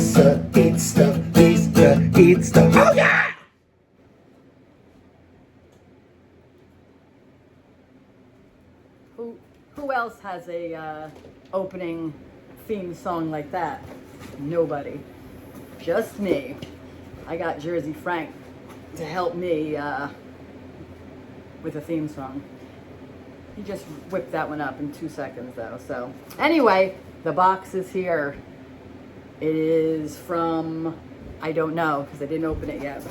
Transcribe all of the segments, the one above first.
Lisa eats stuff. Lisa eats stuff. Oh yeah! Who else has a opening theme song like that? Nobody. Just me. I got Jersey Frank to help me with a theme song. He just whipped that one up in 2 seconds though. So anyway, the box is here. It is from, I don't know because I didn't open it yet.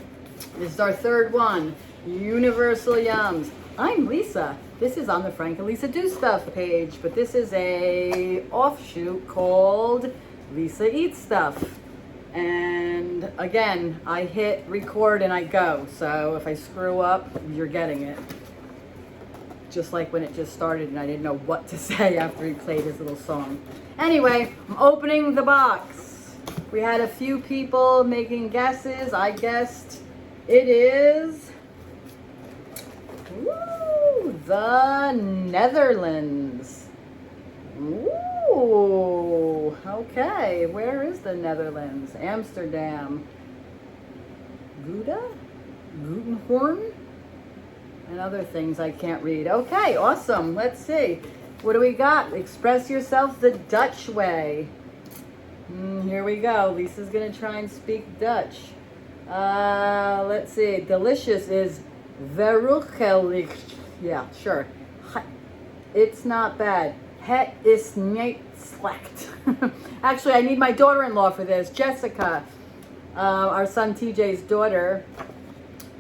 This is our third one, Universal Yums. I'm Lisa. This is on the Frank and Lisa Do Stuff page, but this is a offshoot called Lisa Eats Stuff. And again, I hit record and I go. So if I screw up, you're getting it. Just like when it just started and I didn't know what to say after he played his little song. Anyway, I'm opening the box. We had a few people making guesses. I guessed it is the Netherlands. Ooh, okay. Where is the Netherlands? Amsterdam. Gouda? Gutenhorn? And other things I can't read. Okay, awesome. Let's see. What do we got? Express yourself the Dutch way. Here we go. Lisa's going to try and speak Dutch. Let's see. Delicious is verruchelijk. Yeah, sure. It's not bad. Het is niet slecht. Actually, I need my daughter-in-law for this. Jessica, our son TJ's daughter,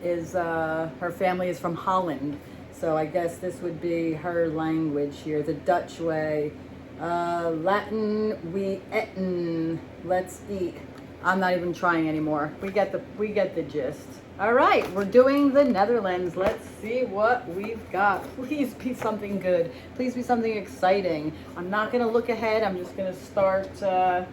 is her family is from Holland. So I guess this would be her language here, the Dutch way. Latin, we eten. Let's eat. I'm not even trying anymore. We get the gist. All right, we're doing the Netherlands. Let's see what we've got. Please be something good. Please be something exciting. I'm not gonna look ahead. I'm just gonna start. I'm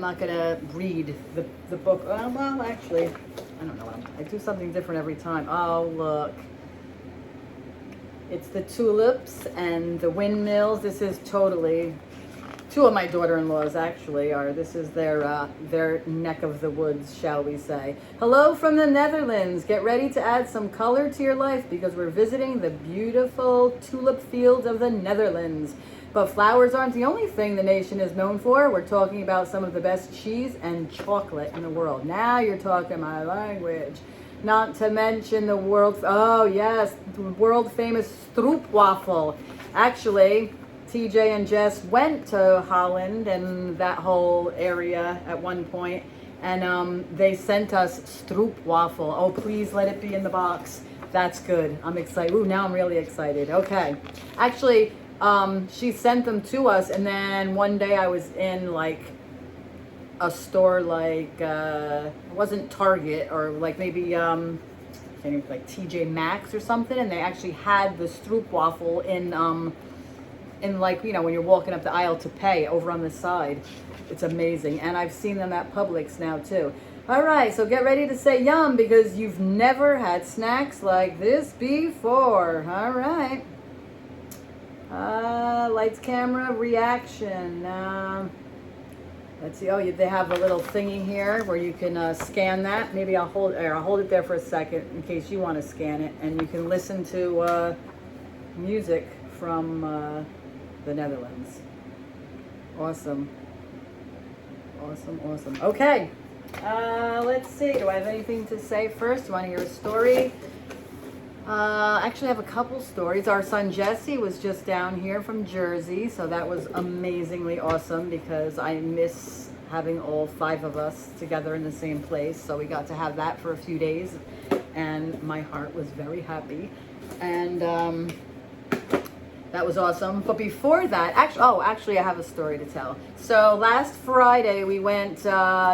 not gonna read the book. Well, actually, I don't know. I do something different every time. Oh, look. It's the tulips and the windmills. This is totally, two of my daughter-in-laws actually are, this is their neck of the woods, shall we say. Hello from the Netherlands. Get ready to add some color to your life because we're visiting the beautiful tulip fields of the Netherlands. But flowers aren't the only thing the nation is known for. We're talking about some of the best cheese and chocolate in the world. Now you're talking my language. Not to mention the world, oh yes, world famous stroopwafel. Actually, TJ and Jess went to Holland and that whole area at one point, and they sent us stroopwafel. Oh, please let it be in the box. That's good. I'm excited. Ooh, now I'm really excited. Okay. Actually, she sent them to us, and then one day I was in like a store like it wasn't Target or like maybe like TJ Maxx or something, and they actually had the stroopwafel in like, you know, when you're walking up the aisle to pay over on the side. It's amazing, and I've seen them at Publix now too. All right, so get ready to say yum because you've never had snacks like this before. All right. Lights, camera, reaction. Let's see. Oh, they have a little thingy here where you can scan that. Maybe I'll hold it there for a second in case you want to scan it, and you can listen to music from the Netherlands. Awesome. Awesome, awesome. Okay. Let's see. Do I have anything to say first? Do you want to hear a story? Actually, I have a couple stories. Our son Jesse was just down here from Jersey, so that was amazingly awesome because I miss having all 5 of us together in the same place. So we got to have that for a few days, and my heart was very happy. And that was awesome. But before that, actually, I have a story to tell. So last Friday, we went,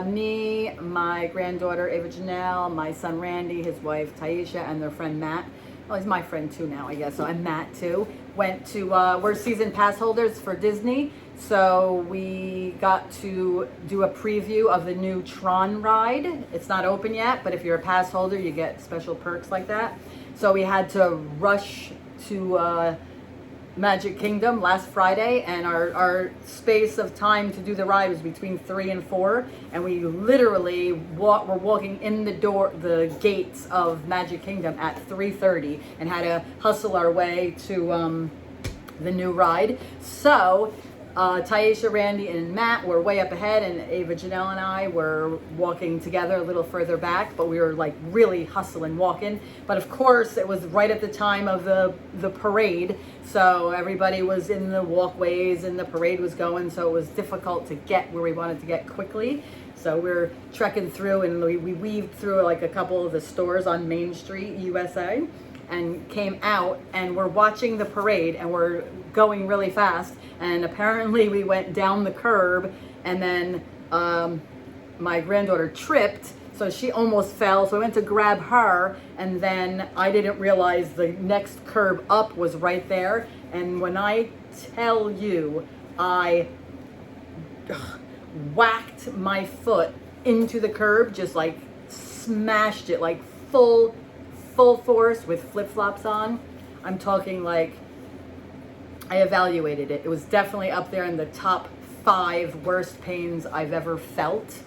me, my granddaughter Ava Janelle, my son Randy, his wife Taisha, and their friend Matt. Well, he's my friend too now, I guess. So I'm Matt too. Went to, we're season pass holders for Disney. So we got to do a preview of the new Tron ride. It's not open yet, but if you're a pass holder, you get special perks like that. So we had to rush to Magic Kingdom last Friday, and our space of time to do the ride was between 3 and 4, and we literally were walking in the gates of Magic Kingdom at 3:30, and had to hustle our way to the new ride. So Taisha, Randy, and Matt were way up ahead, and Ava, Janelle, and I were walking together a little further back, but we were like really hustling, walking. But of course, it was right at the time of the parade, so everybody was in the walkways and the parade was going, so it was difficult to get where we wanted to get quickly. So we're trekking through, and we weaved through like a couple of the stores on Main Street, USA, and came out, and we're watching the parade, and we're going really fast, and apparently we went down the curb, and then my granddaughter tripped, so she almost fell, so I went to grab her, and then I didn't realize the next curb up was right there. And when I tell you, I whacked my foot into the curb, just like smashed it, like full force with flip-flops on. I'm talking like, I evaluated it. It was definitely up there in the top 5 worst pains I've ever felt,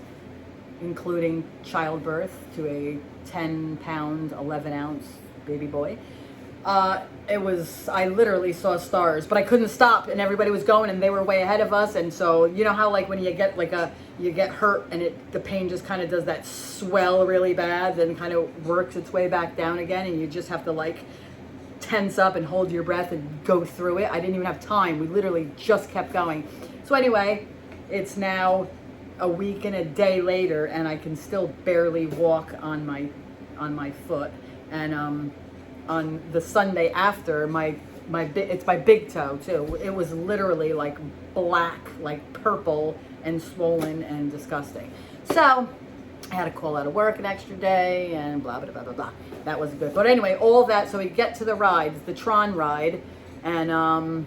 including childbirth to a 10-pound, 11-ounce baby boy. I literally saw stars, but I couldn't stop, and everybody was going, and they were way ahead of us. And so, you know how like when you get you get hurt, and the pain just kind of does that swell really bad, then kind of works its way back down again, and you just have to like tense up and hold your breath and go through it. I didn't even have time. We literally just kept going. So anyway, it's now a week and a day later, and I can still barely walk on my foot. And on the Sunday after, it's my big toe too. It was literally like black, like purple and swollen and disgusting. So I had to call out of work an extra day and blah, blah, blah, blah, blah. That wasn't good. But anyway, all that, so we get to the ride, the Tron ride, and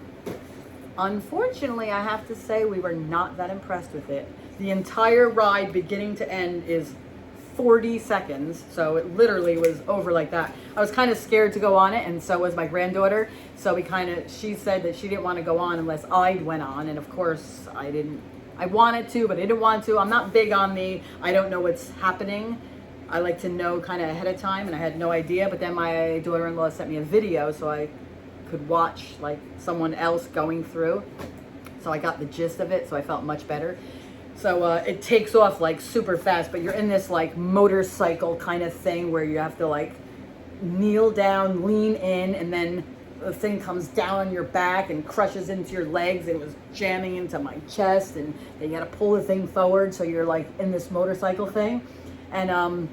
unfortunately, I have to say we were not that impressed with it. The entire ride, beginning to end, is 40 seconds, so it literally was over like that. I was kind of scared to go on it, and so was my granddaughter. So she said that she didn't want to go on unless I went on, and of course I didn't. I wanted to, but I didn't want to. I'm not big on I don't know what's happening. I like to know kind of ahead of time, and I had no idea. But then my daughter-in-law sent me a video so I could watch like someone else going through. So I got the gist of it, so I felt much better. So it takes off like super fast, but you're in this like motorcycle kind of thing where you have to like kneel down, lean in, and then the thing comes down on your back and crushes into your legs. It was jamming into my chest, and then you got to pull the thing forward, so you're like in this motorcycle thing, and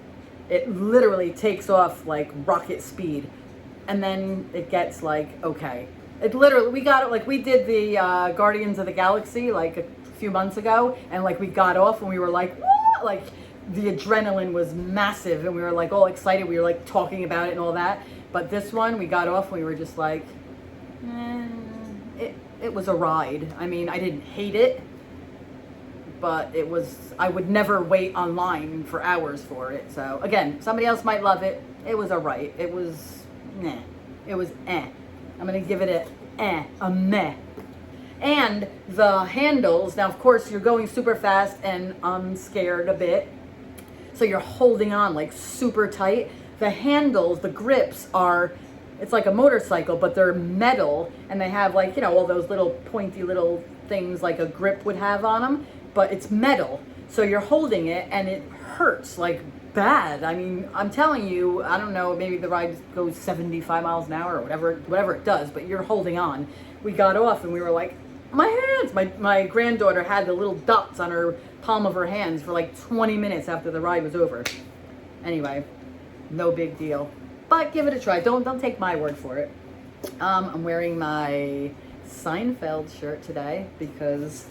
it literally takes off like rocket speed, and then it gets like okay. It literally, we got it like we did the Guardians of the Galaxy like a few months ago, and like we got off and we were like, whoa! Like the adrenaline was massive, and we were like all excited. We were like talking about it and all that. But this one, we got off and we were just like, it was a ride. I mean, I didn't hate it, but I would never wait online for hours for it. So again, somebody else might love it. It was a right. It was, meh. It was eh. I'm going to give it a meh. And the handles, now of course you're going super fast, and I'm scared a bit. So you're holding on like super tight. The handles, the grips it's like a motorcycle, but they're metal, and they have like, all those little pointy little things like a grip would have on them, but it's metal. So you're holding it, and it hurts like bad. I mean, I'm telling you, I don't know, maybe the ride goes 75 miles an hour or whatever it does, but you're holding on. We got off and we were like, my hands, my granddaughter had the little dots on her palm of her hands for like 20 minutes after the ride was over. Anyway, no big deal, but give it a try. Don't take my word for it. I'm wearing my Seinfeld shirt today because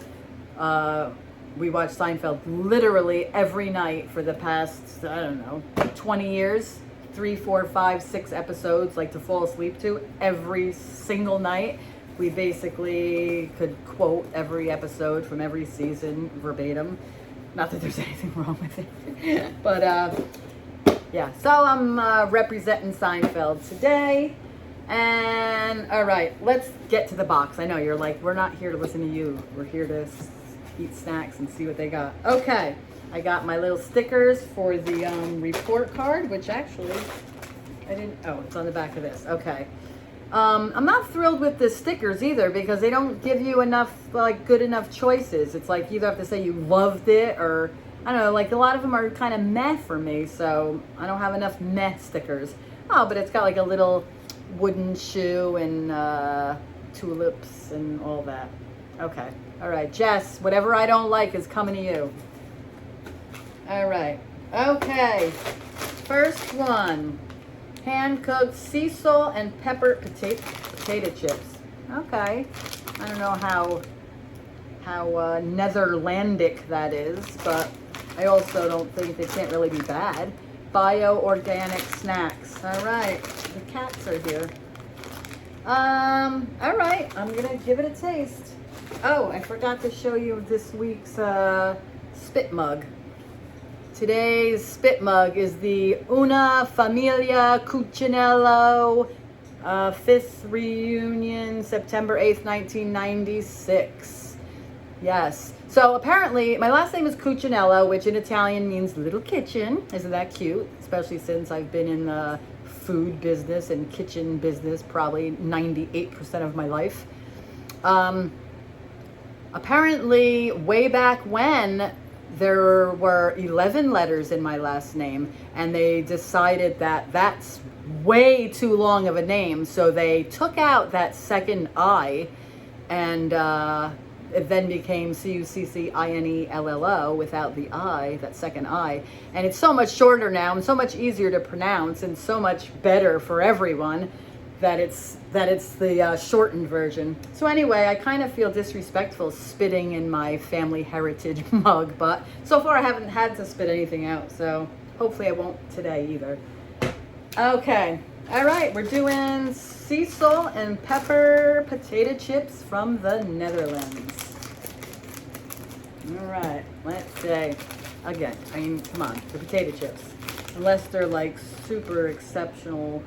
we watched Seinfeld literally every night for the past, I don't know, 20 years. 3, 4, 5, 6 episodes, like to fall asleep to every single night. We basically could quote every episode from every season verbatim. Not that there's anything wrong with it. But yeah, so I'm representing Seinfeld today. And all right, let's get to the box. I know you're like, we're not here to listen to you. We're here to eat snacks and see what they got. Okay, I got my little stickers for the report card, which actually I didn't, oh, it's on the back of this. Okay. I'm not thrilled with the stickers either because they don't give you enough, like, good enough choices. It's like you either have to say you loved it or, I don't know, like a lot of them are kind of meh for me, so I don't have enough meh stickers. Oh, but it's got like a little wooden shoe and tulips and all that. Okay. All right, Jess, whatever I don't like is coming to you. All right. Okay. First one. Hand-cooked sea salt and pepper potato chips. Okay. I don't know how Netherlandic that is, but I also don't think they can't really be bad. Bio-organic snacks. All right. The cats are here. All right. I'm going to give it a taste. Oh, I forgot to show you this week's spit mug. Today's spit mug is the Una Familia Cucinello 5th reunion, September 8th, 1996. Yes. So apparently, my last name is Cucinello, which in Italian means little kitchen. Isn't that cute? Especially since I've been in the food business and kitchen business probably 98% of my life. Apparently, way back when, there were 11 letters in my last name, and they decided that that's way too long of a name, so they took out that second I, and it then became Cuccinello without the I, that second I, and it's so much shorter now and so much easier to pronounce and so much better for everyone that it's the shortened version. So anyway, I kind of feel disrespectful spitting in my family heritage mug, but so far I haven't had to spit anything out, so hopefully I won't today either. Okay, all right, we're doing sea salt and pepper potato chips from the Netherlands. All right, let's say, again, I mean, come on, the potato chips, unless they're like super exceptional.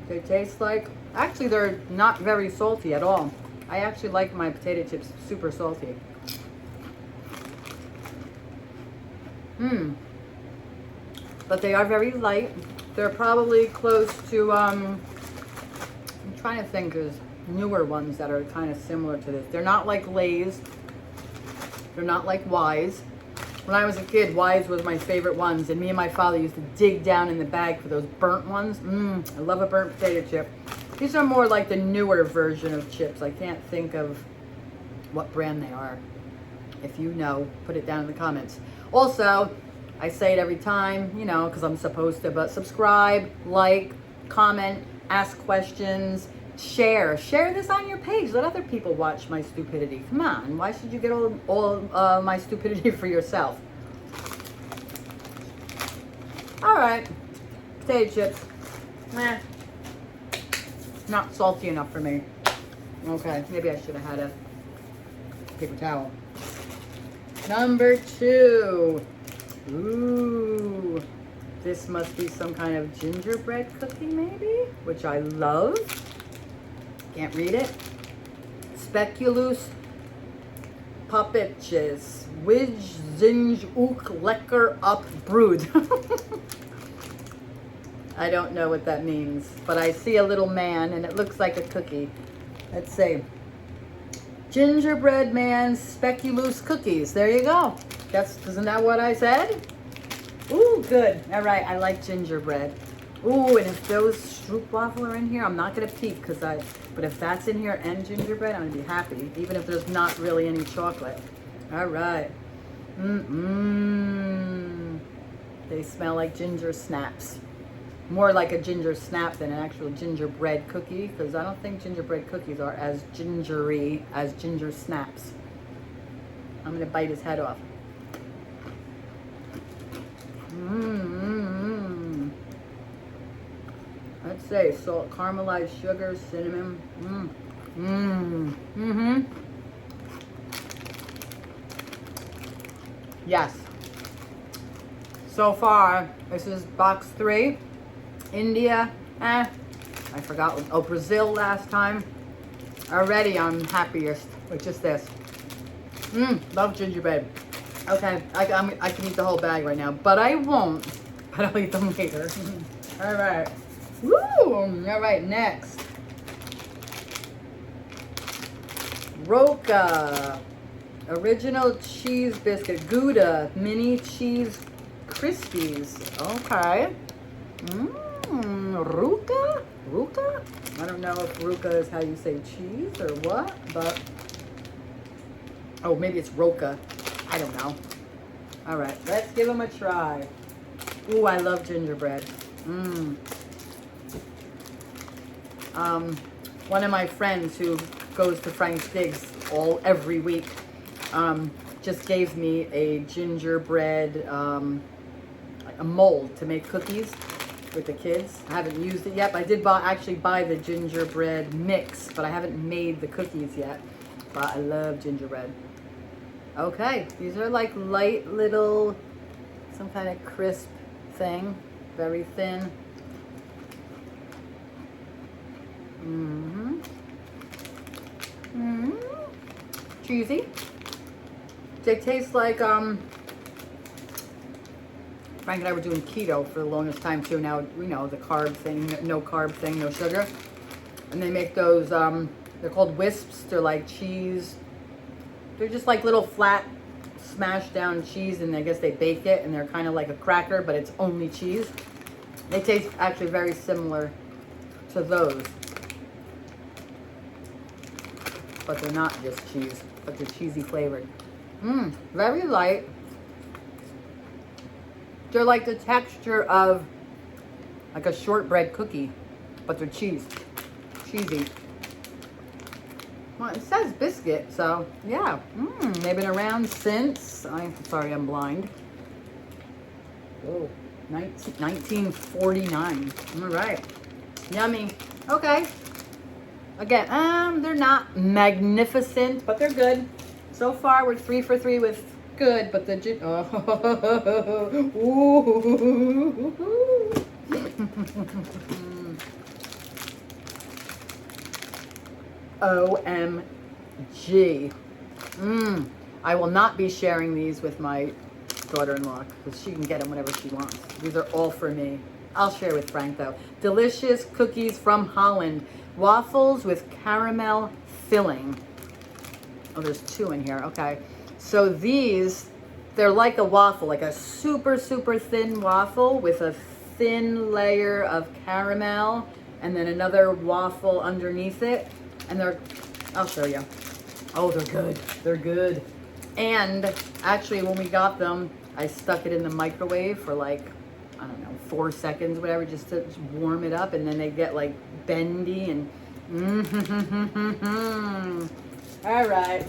They taste like, actually they're not very salty at all. I actually like my potato chips super salty. But they are very light. They're probably close to, I'm trying to think, there's newer ones that are kind of similar to this. They're not like Lay's. They're not like Y's. When I was a kid, Y's was my favorite ones, and me and my father used to dig down in the bag for those burnt ones. I love a burnt potato chip. These are more like the newer version of chips. I can't think of what brand they are. If you know, put it down in the comments. Also, I say it every time, you know, because I'm supposed to, but subscribe, like, comment, ask questions, share this on your page. Let other people watch my stupidity. Come on, why should you get all my stupidity for yourself? All right, potato chips. Not salty enough for me. Okay, maybe I should have had a paper towel. Number 2. Ooh, this must be some kind of gingerbread cookie maybe, which I love. Can't read it. Speculous poppetjes. Wij zijn ook lekker op brood. I don't know what that means, but I see a little man and it looks like a cookie. Let's see. Gingerbread man speculous cookies. There you go. Isn't that what I said? Ooh, good. All right, I like gingerbread. Ooh, and if those stroopwafel are in here, I'm not gonna peek but if that's in here and gingerbread, I'm gonna be happy, even if there's not really any chocolate. All right. They smell like ginger snaps. More like a ginger snap than an actual gingerbread cookie, because I don't think gingerbread cookies are as gingery as ginger snaps. I'm gonna bite his head off. Let's say salt, caramelized sugar, cinnamon. Yes. So far, this is box 3. India, I forgot. Oh, Brazil last time. Already I'm happiest with just this. Love gingerbread. Okay, I can eat the whole bag right now, but I won't. But I'll eat them later. All right. Woo! All right, next. Roca. Original cheese biscuit. Gouda. Mini cheese Crispies. Okay. Ruca? Ruca? I don't know if Ruca is how you say cheese or what, but... Oh, maybe it's Roca. I don't know. All right, let's give them a try. Ooh, I love gingerbread. One of my friends who goes to Frank's Digs every week just gave me a gingerbread a mold to make cookies with the kids. I haven't used it yet, but I did actually buy the gingerbread mix, but I haven't made the cookies yet. But I love gingerbread. Okay, these are like light little, some kind of crisp thing, very thin. Cheesy. They taste like Frank and I were doing keto for the longest time too. Now we know the carb thing, no carb thing, no sugar. And they make those, they're called wisps. They're like cheese. They're just like little flat smashed down cheese, and I guess they bake it, and they're kind of like a cracker, but it's only cheese. They taste actually very similar to those. But they're not just cheese, but they're cheesy flavored. Very light. They're like the texture of like a shortbread cookie, but they're cheesy. Well, it says biscuit, so yeah. They've been around since, I'm sorry, I'm blind. Oh, 1949. All right. Yummy. Okay. Again, they're not magnificent, but they're good. So far, we're 3 for 3 with good, but the OMG. I will not be sharing these with my daughter-in-law because she can get them whenever she wants. These are all for me. I'll share with Frank though. Delicious cookies from Holland. Waffles with caramel filling. Oh, there's 2 in here. Okay. So these, they're like a waffle, like a super, super thin waffle with a thin layer of caramel and then another waffle underneath it. And I'll show you. Oh, they're good. They're good. And actually, when we got them, I stuck it in the microwave for like, I don't know, 4 seconds, whatever, just to warm it up. And then they get like bendy and All right.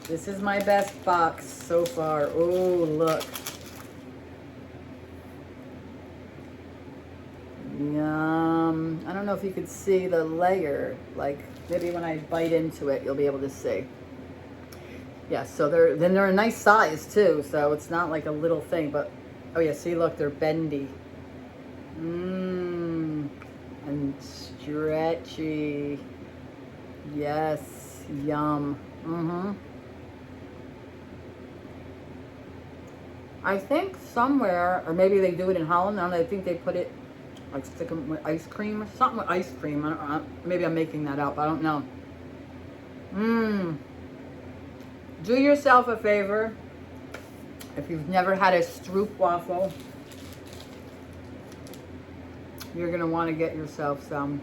This is my best box so far. Oh, look. Yum. I don't know if you could see the layer. Like, maybe when I bite into it, you'll be able to see. Yeah, so they're a nice size too, so it's not like a little thing, but oh yeah, see, look, they're bendy. And stretchy. Yes, yum. I think somewhere, or maybe they do it in Holland, I think they put it, like stick them with ice cream or something with ice cream. I don't know. Maybe I'm making that up. I don't know. Do yourself a favor. If you've never had a stroop waffle, you're going to want to get yourself some.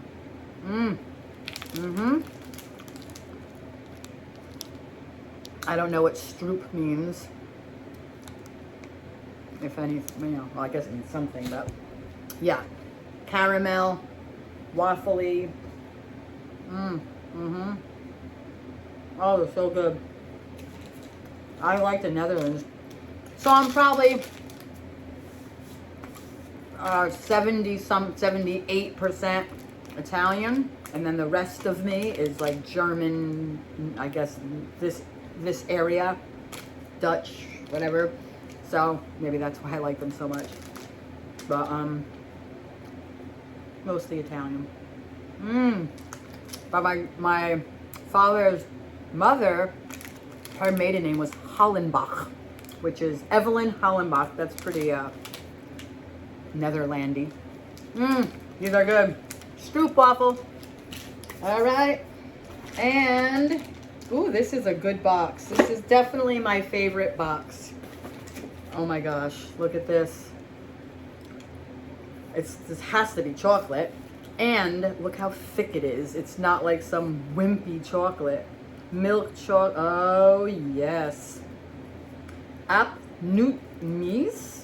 I don't know what stroop means. If any, well, I guess it means something, but yeah. Caramel, waffly. Oh, they're so good. I like the Netherlands. So I'm probably 78% Italian, and then the rest of me is like German, I guess this area, Dutch, whatever. So maybe that's why I like them so much. But mostly Italian. But my father's mother, her maiden name was Hollenbach, which is Evelyn Hollenbach. That's pretty Netherlandy. These are good. Stroopwafel. All right. And, ooh, this is a good box. This is definitely my favorite box. Oh my gosh, look at this. This has to be chocolate. And look how thick it is. It's not like some wimpy chocolate. Milk chocolate. Oh, yes. Ap nut mies.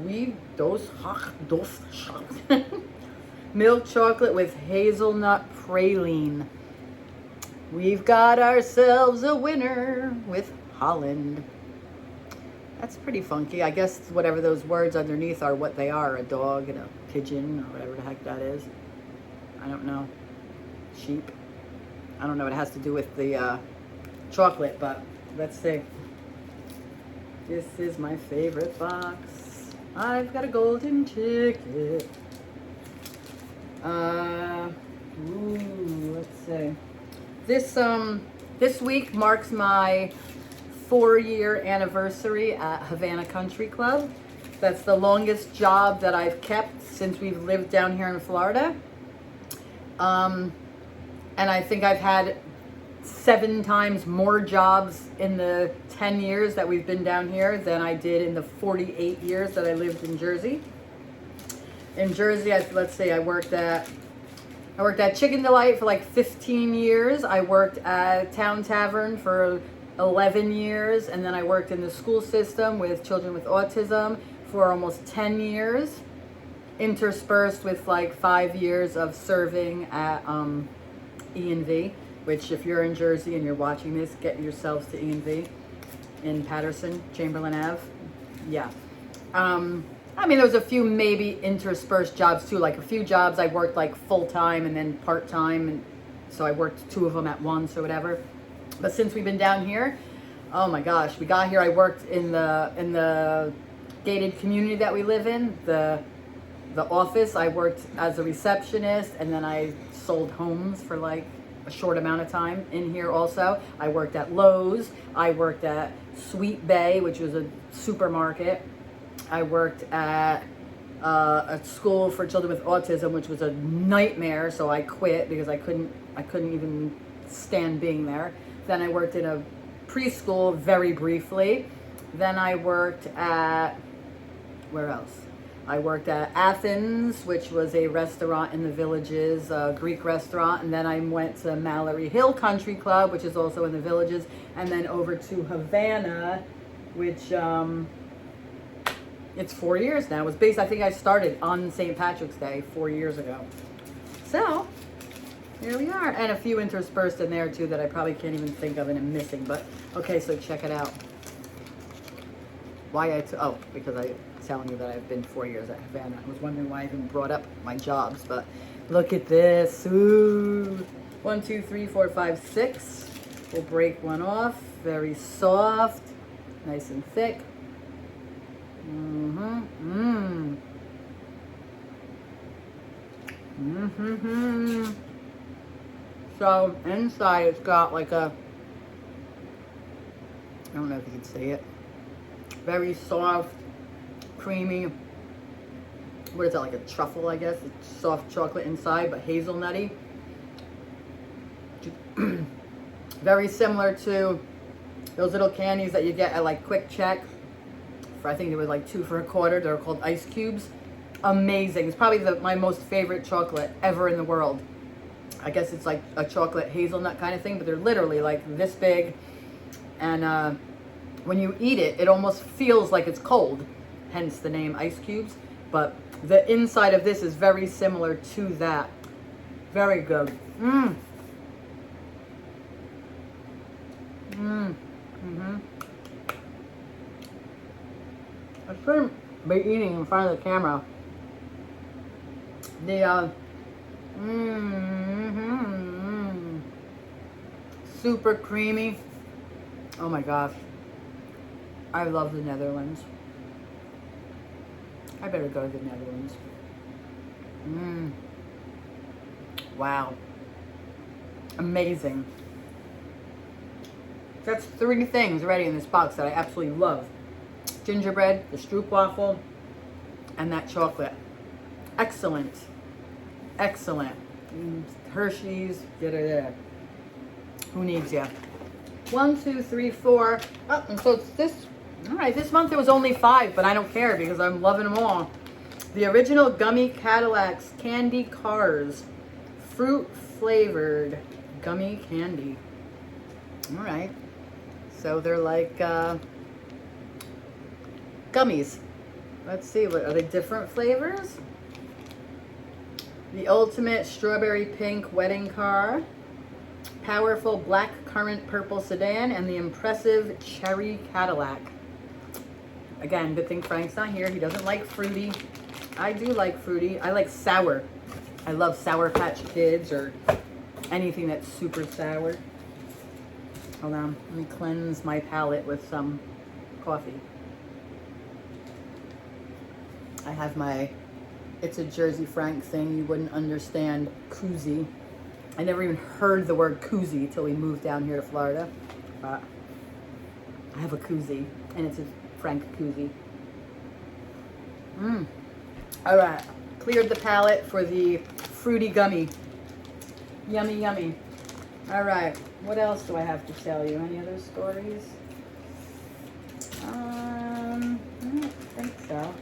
We dos hach dos milk chocolate with hazelnut praline. We've got ourselves a winner with Holland. That's pretty funky. I guess whatever those words underneath are what they are. A dog and a pigeon or whatever the heck that is. I don't know. Sheep. I don't know what it has to do with the chocolate, but let's see. This is my favorite box. I've got a golden ticket. Let's see. This week marks my 4-year anniversary at Havana Country Club. That's the longest job that I've kept since we've lived down here in Florida. And I think I've had 7 times more jobs in the 10 years that we've been down here than I did in the 48 years that I lived in Jersey. In Jersey, let's see, I worked at Chicken Delight for like 15 years. I worked at Town Tavern for 11 years. And then I worked in the school system with children with autism for almost 10 years. Interspersed with like 5 years of serving at E&V, which if you're in Jersey and you're watching this, get yourselves to E&V in Patterson, Chamberlain Ave. Yeah. I mean, there was a few maybe interspersed jobs too, like a few jobs I worked like full-time and then part-time, and so I worked 2 of them at once or whatever. But since we've been down here, oh my gosh, we got here, I worked in the gated community that we live in, the office. I worked as a receptionist, and then I sold homes for like a short amount of time in here also. I worked at Lowe's. I worked at Sweet Bay, which was a supermarket. I worked at a school for children with autism, which was a nightmare, so I quit because I couldn't even stand being there. Then I worked in a preschool very briefly. Then I worked at, where else? I worked at Athens, which was a restaurant in the Villages, a Greek restaurant. And then I went to Mallory Hill Country Club, which is also in the Villages. And then over to Havana, which it's 4 years now. It was based, I think I started on St. Patrick's Day 4 years ago. So, here we are. And a few interspersed in there too that I probably can't even think of and I'm missing. But, okay, so check it out. Because I'm telling you that I've been 4 years at Havana. I was wondering why I even brought up my jobs, but look at this. Ooh. 1, 2, 3, 4, 5, 6. We'll break one off. Very soft, nice and thick. So inside it's got like a, I don't know if you can see it. Very soft, creamy, what is that, like a truffle, I guess? It's soft chocolate inside, but hazelnutty. Very similar to those little candies that you get at like Quick Check. For I think they were like 2 for $1. They're called ice cubes. Amazing. It's probably my most favorite chocolate ever in the world. I guess it's like a chocolate hazelnut kind of thing, but they're literally like this big. And when you eat it, it almost feels like it's cold, hence the name ice cubes. But the inside of this is very similar to that. Very good. I shouldn't be eating in front of the camera. Super creamy. Oh my gosh. I love the Netherlands. I better go to the Netherlands. Wow. Amazing. That's 3 things already in this box that I absolutely love. Gingerbread, the stroopwafel, and that chocolate. Excellent. Excellent. Hershey's, get her there. Who needs you? 1, 2, 3, 4. Oh, and so it's this. All right, this month it was only 5, but I don't care because I'm loving them all. The original gummy Cadillacs candy cars, fruit flavored gummy candy. All right, so they're like gummies. Let's see, what are they? Different flavors? The ultimate strawberry pink wedding car, powerful black currant purple sedan, and the impressive cherry Cadillac. Again, good thing Frank's not here. He doesn't like fruity. I do like fruity. I like sour. I love Sour Patch Kids or anything that's super sour. Hold on, let me cleanse my palate with some coffee. I have my It's a Jersey Frank thing you wouldn't understand, koozie. I never even heard the word koozie till we moved down here to Florida. I have a koozie, and it's a Frank koozie. All right, cleared the palate for the fruity gummy. Yummy, yummy. All right, what else do I have to tell you? Any other stories? I don't think so.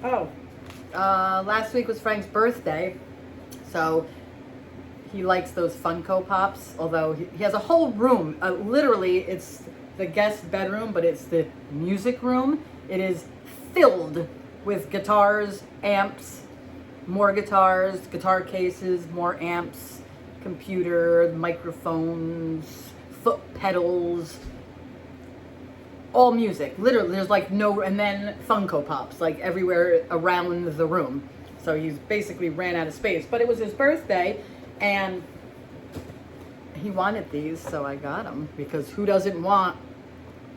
Oh, last week was Frank's birthday, so he likes those Funko Pops, although he has a whole room. Literally, it's the guest bedroom, but it's the music room. It is filled with guitars, amps, more guitars, guitar cases, more amps, computer, microphones, foot pedals, all music. Literally, there's like no, and then Funko Pops, like everywhere around the room. So he's basically ran out of space. But it was his birthday, and he wanted these, so I got them, because who doesn't want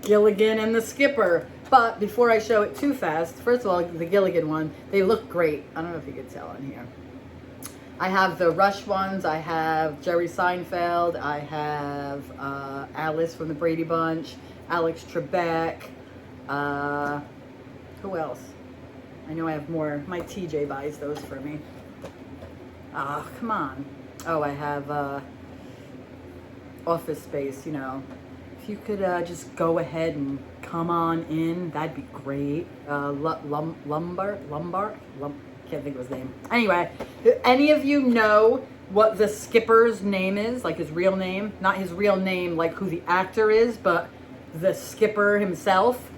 Gilligan and the Skipper? But before I show it too fast, first of all, the Gilligan one, they look great. I don't know if you can tell in here. I have the Rush ones. I have Jerry Seinfeld. I have Alice from the Brady Bunch, Alex Trebek. Who else? I know I have more. My TJ buys those for me. Ah, come on. Oh, I have Office Space, you know. If you could just go ahead and come on in, that'd be great. Lombard? Can't think of his name. Anyway, any of you know what the Skipper's name is? Like his real name? Not his real name, like who the actor is, but the Skipper himself.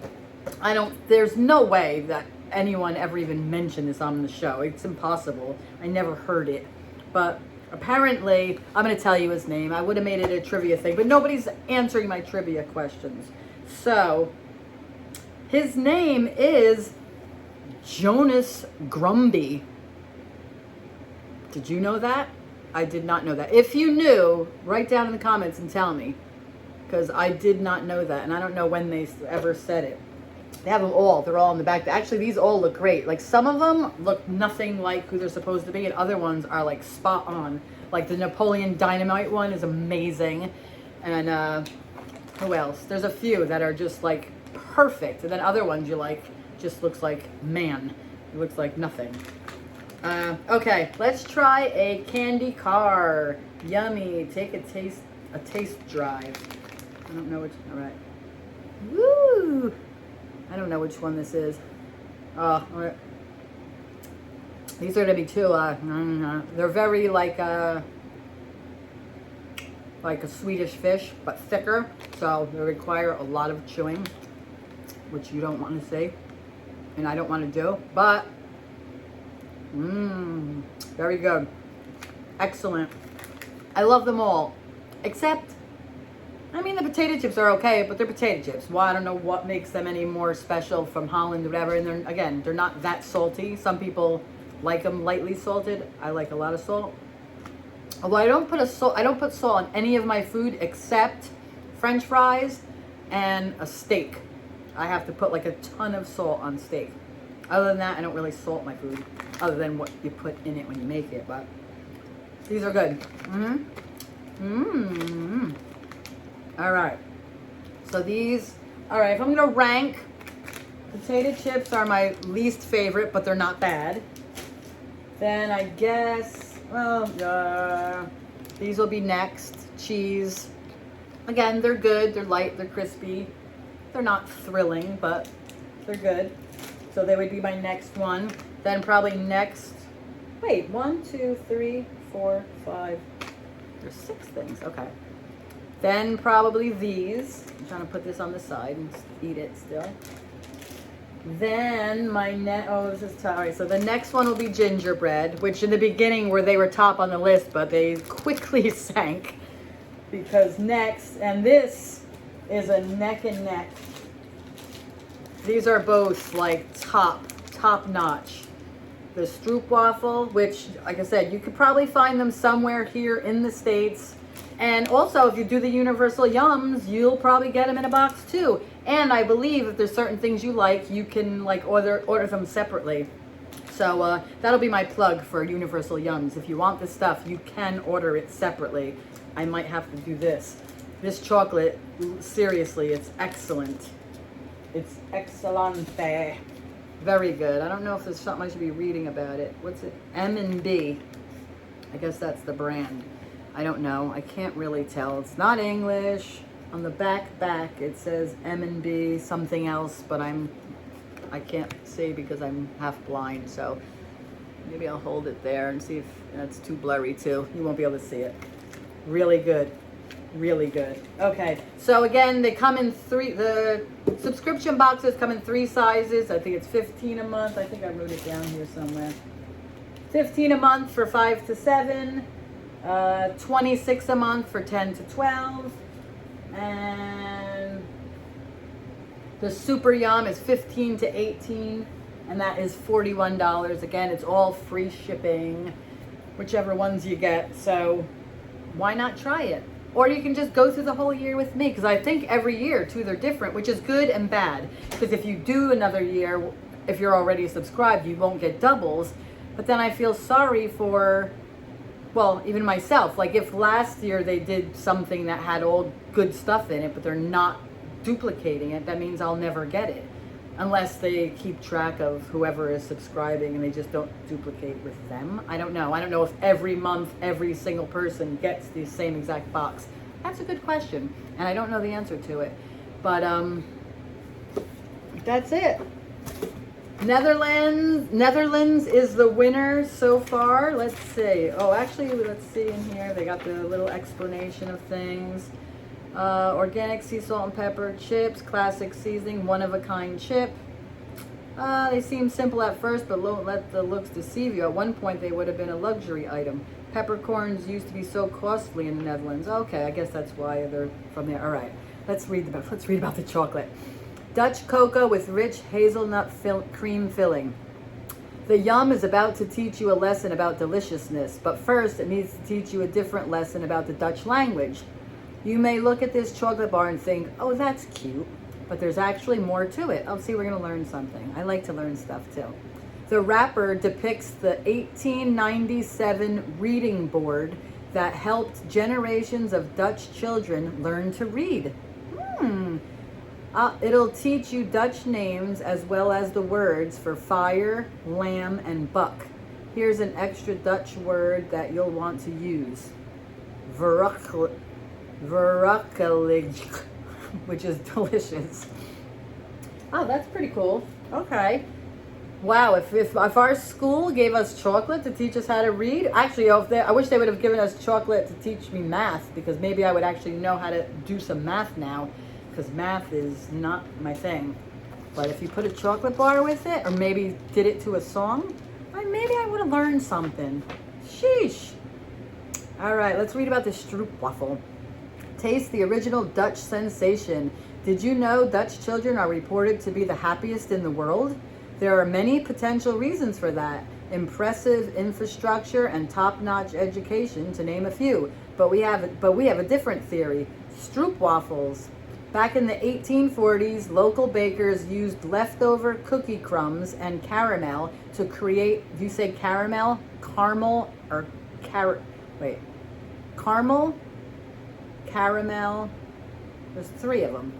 There's no way that anyone ever even mentioned this on the show. It's impossible. I never heard it. But apparently, I'm going to tell you his name. I would have made it a trivia thing, but nobody's answering my trivia questions. So, his name is Jonas Grumby. Did you know that? I did not know that. If you knew, write down in the comments and tell me, because I did not know that, and I don't know when they ever said it. They have them all. They're all in the back. Actually, these all look great. Like, some of them look nothing like who they're supposed to be, and other ones are, like, spot on. Like, the Napoleon Dynamite one is amazing. And, who else? There's a few that are just, like, perfect. And then other ones you like, just looks like, man. It looks like nothing. Okay, let's try a candy car. Yummy. Take a taste drive. I don't know which, all right. Woo! I don't know which one this is. Oh, these are gonna be too, they're very like a Swedish fish, but thicker. So they require a lot of chewing, which you don't want to see, and I don't want to do, but, very good. Excellent. I love them all, except, I mean, the potato chips are okay, but they're potato chips. Well, I don't know what makes them any more special from Holland or whatever. And they're not that salty. Some people like them lightly salted. I like a lot of salt. Although I don't put salt on any of my food except French fries and a steak. I have to put like a ton of salt on steak. Other than that, I don't really salt my food, other than what you put in it when you make it, but these are good. All right. So these, all right, if I'm gonna rank, potato chips are my least favorite, but they're not bad. Then I guess, well, these will be next. Cheese. Again, they're good, they're light, they're crispy. They're not thrilling, but they're good. So they would be my next one. Then probably next, wait, 1, 2, 3, 4, 5. There's 6 things, okay. Then probably these. I'm trying to put this on the side and eat it still. Then my this is all right. So the next one will be gingerbread, which in the beginning were they were top on the list, but they quickly sank because next, and this is a neck and neck. These are both like top notch. The stroopwafel, which, like I said, you could probably find them somewhere here in the States. And also, if you do the Universal Yums, you'll probably get them in a box too. And I believe if there's certain things you like, you can like order them separately. So that'll be my plug for Universal Yums. If you want this stuff, you can order it separately. I might have to do this. This chocolate, seriously, it's excellent. It's excellente. Very good. I don't know if there's something I should be reading about it. What's it? M&B. I guess that's the brand. I don't know. I can't really tell. It's not English. On the back it says M&B something else, but I can't see because I'm half blind. So maybe I'll hold it there and see if that's too blurry too. You won't be able to see it. Really good. Really good. Okay, so again, they come in the subscription boxes come in 3 sizes. I think it's 15 a month. I think I wrote it down here somewhere. 15 a month for 5 to 7, 26 a month for 10 to 12, and the Super Yum is 15 to 18, and that is $41. Again, it's all free shipping, whichever ones you get, so why not try it? Or you can just go through the whole year with me, because I think every year too they're different, which is good and bad. Because if you do another year, if you're already subscribed, you won't get doubles. But then I feel sorry for, well, even myself. Like if last year they did something that had all good stuff in it, but they're not duplicating it, that means I'll never get it. Unless they keep track of whoever is subscribing and they just don't duplicate with them. I don't know. I don't know if every month, every single person gets the same exact box. That's a good question. And I don't know the answer to it. But that's it. Netherlands is the winner so far. Let's see. Oh, actually, let's see in here. They got the little explanation of things. Organic sea salt and pepper chips, classic seasoning, one-of-a-kind chip. They seem simple at first, but don't let the looks deceive you. At one point, they would have been a luxury item. Peppercorns used to be so costly in the Netherlands. Okay, I guess that's why they're from there. All right, let's read about the chocolate. Dutch cocoa with rich hazelnut cream filling. The Yum is about to teach you a lesson about deliciousness, but first it needs to teach you a different lesson about the Dutch language. You may look at this chocolate bar and think, oh, that's cute, but there's actually more to it. Oh, see, we're going to learn something. I like to learn stuff, too. The wrapper depicts the 1897 reading board that helped generations of Dutch children learn to read. It'll teach you Dutch names as well as the words for fire, lamb, and buck. Here's an extra Dutch word that you'll want to use. Verrukkelig, which is delicious. Oh, that's pretty cool. Okay. Wow, if our school gave us chocolate to teach us how to read, actually, I wish they would have given us chocolate to teach me math, because maybe I would actually know how to do some math now, because math is not my thing. But if you put a chocolate bar with it, or maybe did it to a song, maybe I would have learned something. Sheesh. All right, let's read about the stroopwafel. Taste the original Dutch sensation. Did you know Dutch children are reported to be the happiest in the world? There are many potential reasons for that. Impressive infrastructure and top-notch education, to name a few. But we have a different theory. Stroopwafels. Back in the 1840s, local bakers used leftover cookie crumbs and caramel to create, do you say caramel? Caramel or caramel? Caramel. There's three of them.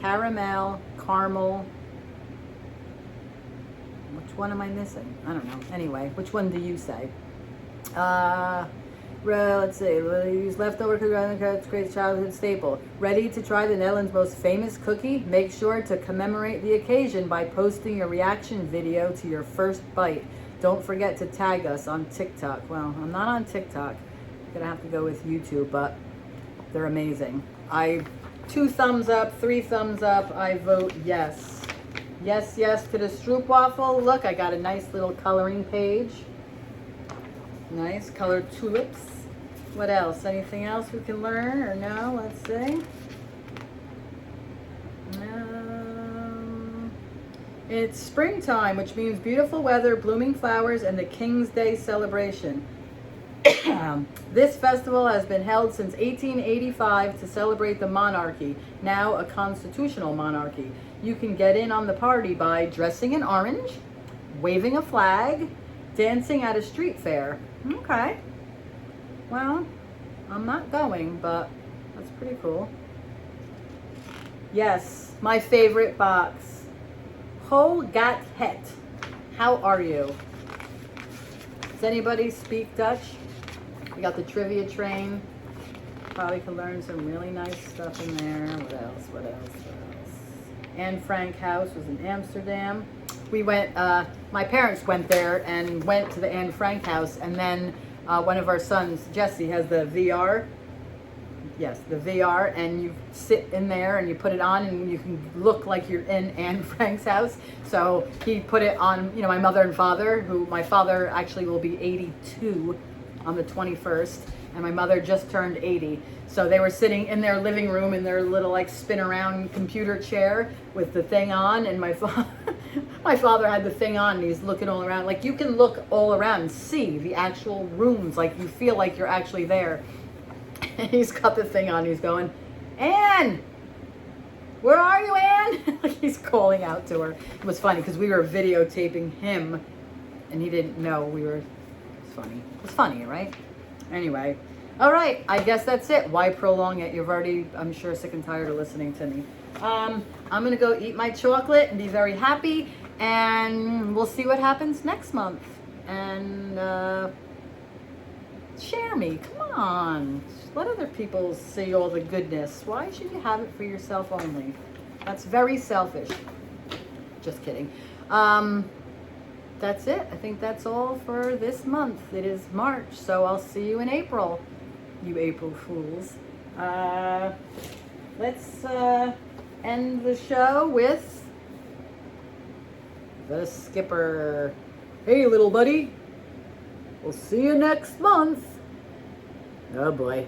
Caramel, caramel. Which one am I missing? I don't know. Anyway, which one do you say? Let's see. We'll use leftover cookie to create a childhood staple. Ready to try the Netherlands' most famous cookie? Make sure to commemorate the occasion by posting a reaction video to your first bite. Don't forget to tag us on TikTok. Well, I'm not on TikTok. I'm gonna have to go with YouTube, but they're amazing. 2 thumbs up, 3 thumbs up. I vote yes. Yes, yes to the stroopwafel. Look, I got a nice little coloring page. Nice colored tulips. What else? Anything else we can learn or no? Let's see. It's springtime, which means beautiful weather, blooming flowers, and the King's Day celebration. This festival has been held since 1885 to celebrate the monarchy, now a constitutional monarchy. You can get in on the party by dressing in orange, waving a flag, dancing at a street fair. Okay. Well, I'm not going, but that's pretty cool. Yes, my favorite box. Hoe gaat het? How are you? Does anybody speak Dutch? We got the trivia train. Probably can learn some really nice stuff in there. What else? What else? What else? Anne Frank house was in Amsterdam. We went, my parents went there and went to the Anne Frank house, and then one of our sons, Jesse, has the VR. Yes, the VR, and you sit in there and you put it on and you can look like you're in Anne Frank's house. So he put it on, you know, my mother and father, who my father actually will be 82 on the 21st, and my mother just turned 80. So they were sitting in their living room in their little like spin around computer chair with the thing on, and my father had the thing on and he's looking all around. Like you can look all around and see the actual rooms, like you feel like you're actually there. And he's got the thing on, he's going, Anne, where are you, Anne? He's calling out to her. It was funny because we were videotaping him and he didn't know we were, it's funny. It's funny, right? Anyway, all right, I guess that's it. Why prolong it? You've already, I'm sure, sick and tired of listening to me. I'm gonna go eat my chocolate and be very happy, and we'll see what happens next month. And share me, come on. Let other people see all the goodness. Why should you have it for yourself only? That's very selfish. Just kidding. That's it. I think that's all for this month. It is March, so I'll see you in April, you April fools. Let's end the show with the skipper. Hey, little buddy. We'll see you next month. Oh boy.